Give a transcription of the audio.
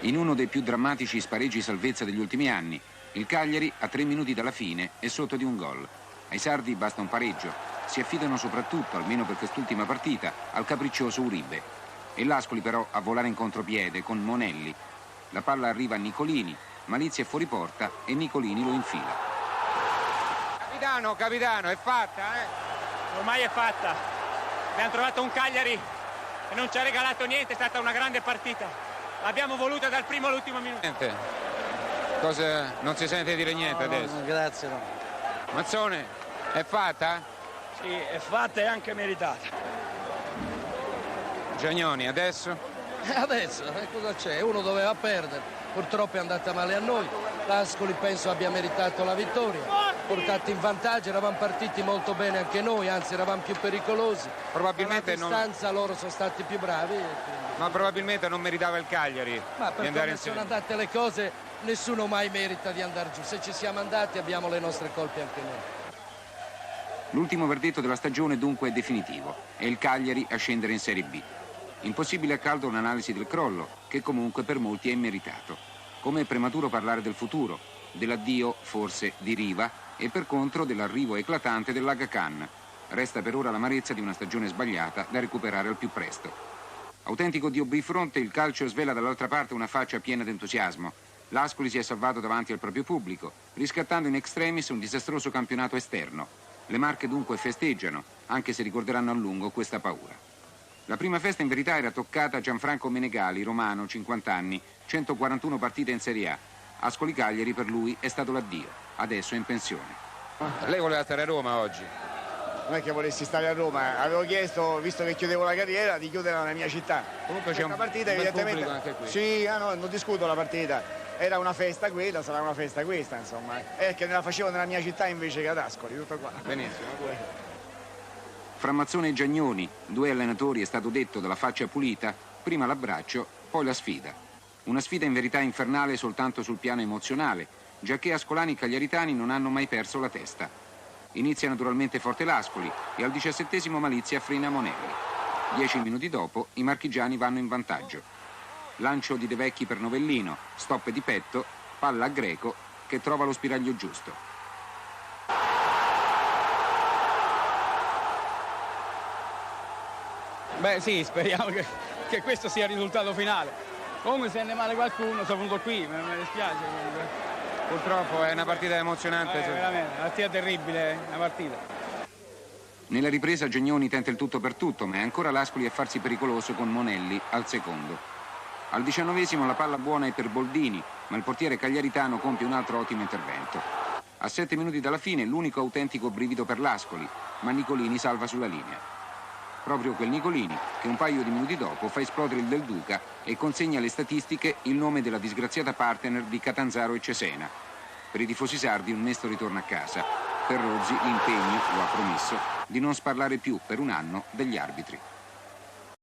In uno dei più drammatici spareggi salvezza degli ultimi anni, il Cagliari, a 3 minuti dalla fine, è sotto di un gol. Ai sardi basta un pareggio. Si affidano soprattutto, almeno per quest'ultima partita, al capriccioso Uribe. E l'Ascoli però a volare in contropiede con Monelli. La palla arriva a Nicolini, Malizia è fuori porta e Nicolini lo infila. Capitano, è fatta, Ormai è fatta. Abbiamo trovato un Cagliari che non ci ha regalato niente, è stata una grande partita. L'abbiamo voluta dal primo all'ultimo minuto. Cosa, non si sente dire niente adesso? No, grazie. No. Mazzone, è fatta? Sì, è fatta e anche meritata. Giagnoni, adesso? Adesso, cosa c'è? Uno doveva perdere, purtroppo è andata male a noi. L'Ascoli penso abbia meritato la vittoria, portati in vantaggio, eravamo partiti molto bene anche noi, anzi eravamo più pericolosi. Probabilmente a distanza loro sono stati più bravi. Ma probabilmente non meritava il Cagliari. Ma per di andare come sono andate le cose, nessuno mai merita di andare giù. Se ci siamo andati abbiamo le nostre colpe anche noi. L'ultimo verdetto della stagione dunque è definitivo. È il Cagliari a scendere in Serie B. Impossibile a caldo un'analisi del crollo, che comunque per molti è immeritato. Come è prematuro parlare del futuro, dell'addio, forse, di Riva e per contro dell'arrivo eclatante dell'Aga Khan. Resta per ora l'amarezza di una stagione sbagliata da recuperare al più presto. Autentico dio bifronte, il calcio svela dall'altra parte una faccia piena d'entusiasmo. L'Ascoli si è salvato davanti al proprio pubblico, riscattando in extremis un disastroso campionato esterno. Le Marche dunque festeggiano, anche se ricorderanno a lungo questa paura. La prima festa in verità era toccata a Gianfranco Menegali, romano, 50 anni, 141 partite in Serie A. Ascoli Cagliari per lui è stato l'addio, adesso è in pensione. Lei voleva stare a Roma oggi? Non è che volessi stare a Roma, avevo chiesto, visto che chiudevo la carriera, di chiudere nella mia città. Comunque c'è un partita, bel evidentemente. pubblico anche qui. Sì, no, non discuto la partita. Era una festa quella, sarà una festa questa, insomma. È che la facevo nella mia città invece che ad Ascoli, tutto qua. Benissimo. Fra Mazzone e Giagnoni, 2 allenatori, è stato detto dalla faccia pulita, prima l'abbraccio, poi la sfida. Una sfida in verità infernale soltanto sul piano emozionale, giacché ascolani cagliaritani non hanno mai perso la testa. Inizia naturalmente forte l'Ascoli e al 17° Malizia frena Monelli. 10 minuti dopo i marchigiani vanno in vantaggio. Lancio di De Vecchi per Novellino, stop di petto, palla a Greco che trova lo spiraglio giusto. Beh sì, speriamo che questo sia il risultato finale. Comunque se ne male qualcuno, sono venuto qui, mi dispiace comunque. Purtroppo è una partita emozionante. Veramente, una partita terribile, una partita. Nella ripresa Giagnoni tenta il tutto per tutto, ma è ancora l'Ascoli a farsi pericoloso con Monelli al secondo. Al 19° la palla buona è per Boldini, ma il portiere cagliaritano compie un altro ottimo intervento. A 7 minuti dalla fine l'unico autentico brivido per l'Ascoli, ma Nicolini salva sulla linea. Proprio quel Nicolini che un paio di minuti dopo fa esplodere il Del Duca e consegna alle statistiche il nome della disgraziata partner di Catanzaro e Cesena. Per i tifosi sardi un mesto ritorno a casa. Per Rozzi l'impegno, lo ha promesso, di non sparlare più per un anno degli arbitri.